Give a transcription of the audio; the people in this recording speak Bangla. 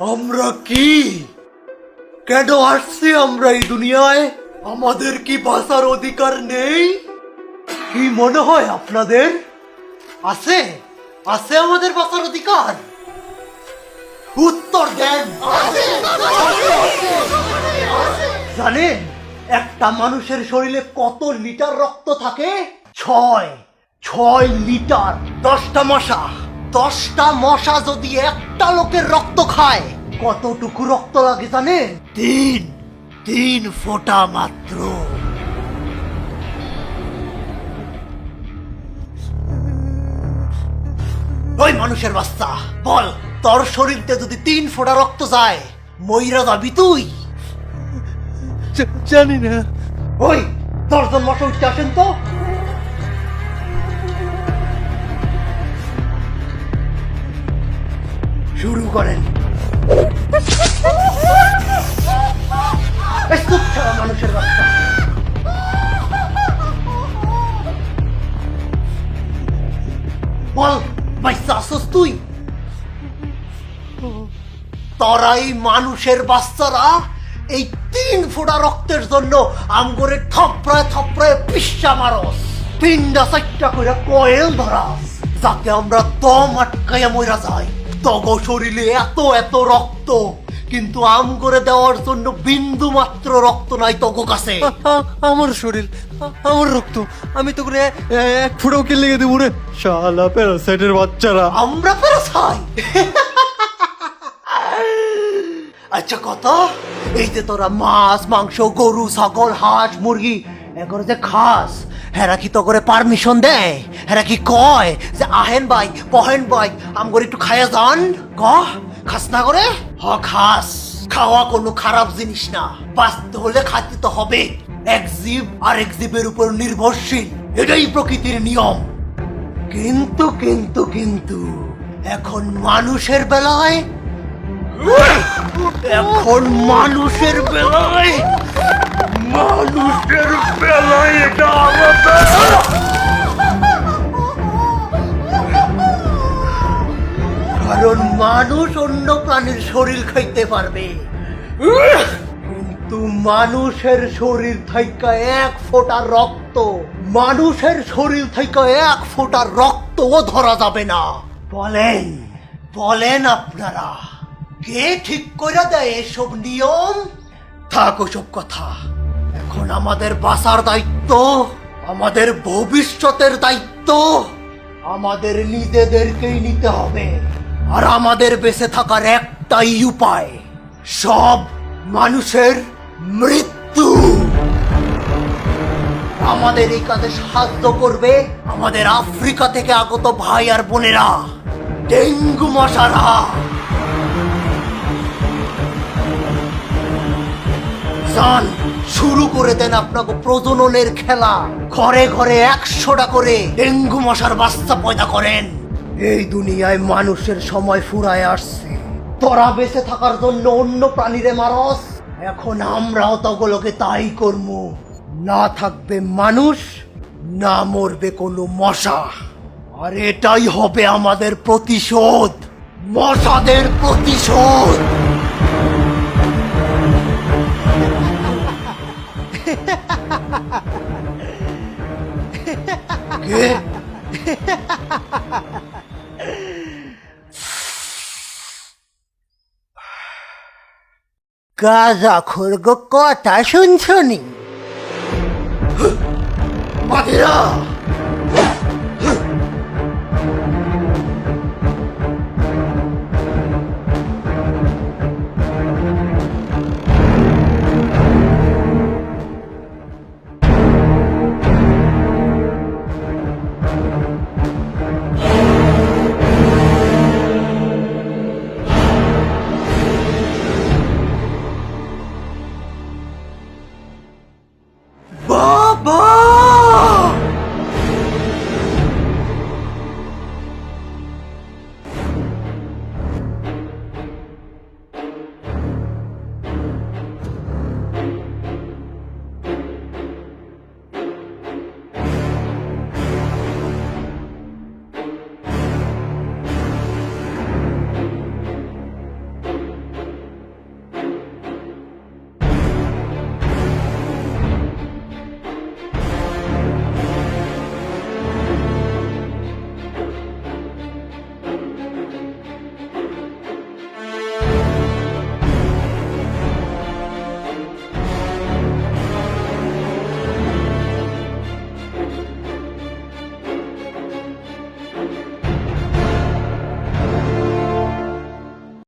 আমরা কি কেন আসছি আমরা এই দুনিয়ায়? আমাদের কি বাঁচার অধিকার নেই? কি মনে হয় আপনাদের? আছে আছে আমাদের বাঁচার অধিকার? উত্তর দেন। জানেন একটা মানুষের শরীরে কত লিটার রক্ত থাকে? 6 লিটার। 10টা মশা যদি একটা লোকের রক্ত খায় কতটুকু রক্ত লাগে জানেন? তিন ফোঁটা মাত্র। ওই মানুষের বাচ্চা, বল তোর শরীরতে যদি 3 ফোঁটা রক্ত যায় মইরা যাবি তুই? জানি না। ওই 10 জন মশা উঠতে আসেন তো। শুরু করেন। চুপ ছাড়া মানুষের বাচ্চা। বল বাচ্চা আসস তুই? তোরাই মানুষের বাচ্চারা এই 3 ফোঁটা রক্তের জন্য আমগরে থপড়ায় পিসা মারস, 3টা করে কয়েল ধরাস, যাতে আমরা দম আটকাইয়া মইরা যাই। তগ শরীরে এত রক্ত, কিন্তু আমগরে দেওয়ার জন্য বিন্দু মাত্র রক্ত নাই তগ কাছে। আমার শরীর, আমার রক্ত, আমি তো করে এক ফুটাও কে লেগে দেবো রে শালা প্যারাসাইটের বাচ্চারা। আমরা প্যারাসাইট? আচ্ছা কথা, এই যে তোরা মাছ মাংস গরু ছাগল হাঁস মুরগি এগুলো যে খাস, হেরা কি তো করে পারমিশন দেয়? হেরা কি কয় যে আহেন ভাই পহেন ভাই আমগরে একটু খাইয়া যান? খাস না করে? খাস। খাওয়া কোনো খারাপ জিনিস না, বাঁচতে হলে খাইতে তো হবে। এক জীব আরেক জীবের উপর নির্ভরশীল, এটাই প্রকৃতির নিয়ম। কিন্তু এখন মানুষের বেলায় এটা আলাদা। কারণ মানুষ অন্য প্রাণীর শরীর খাইতে পারবে, কিন্তু মানুষের শরীর থেকে 1 ফোঁটা রক্ত, মানুষের শরীর থেকে 1 ফোঁটা রক্তও ধরা যাবে না। বলেন আপনারা, কে ঠিক করে দেয় এসব নিয়ম? থাক ওসব কথা, এখন আমাদের বাঁচার দায়িত্ব, আমাদের ভবিষ্যতের দায়িত্ব আমাদের নিজেদেরকেই নিতে হবে। আর আমাদের বেঁচে থাকার একটাই উপায়, সব মানুষের মৃত্যু। আমাদের এই কাজে সাহায্য করবে আমাদের আফ্রিকা থেকে আগত ভাই আর বোনেরা, ডেঙ্গু মশারা। শুরু করে দেন আপনাকে প্রজননের খেলা। ঘরে ঘরে 100টা করে ডেঙ্গু মশার বাচ্চা পয়দা করেন। এই দুনিয়ায় মানুষের সময় ফুরায় আসছে, তোরা বেঁচে থাকার জন্য অন্য প্রাণীরে মারস, এখন আমরাও তগুলোকে তাই করবো। না থাকবে মানুষ, না মরবে কোনো মশা, আর এটাই হবে আমাদের প্রতিশোধ, মশাদের প্রতিশোধ। গাঁজা খোরগো কথা শুনছনি? মাদিরা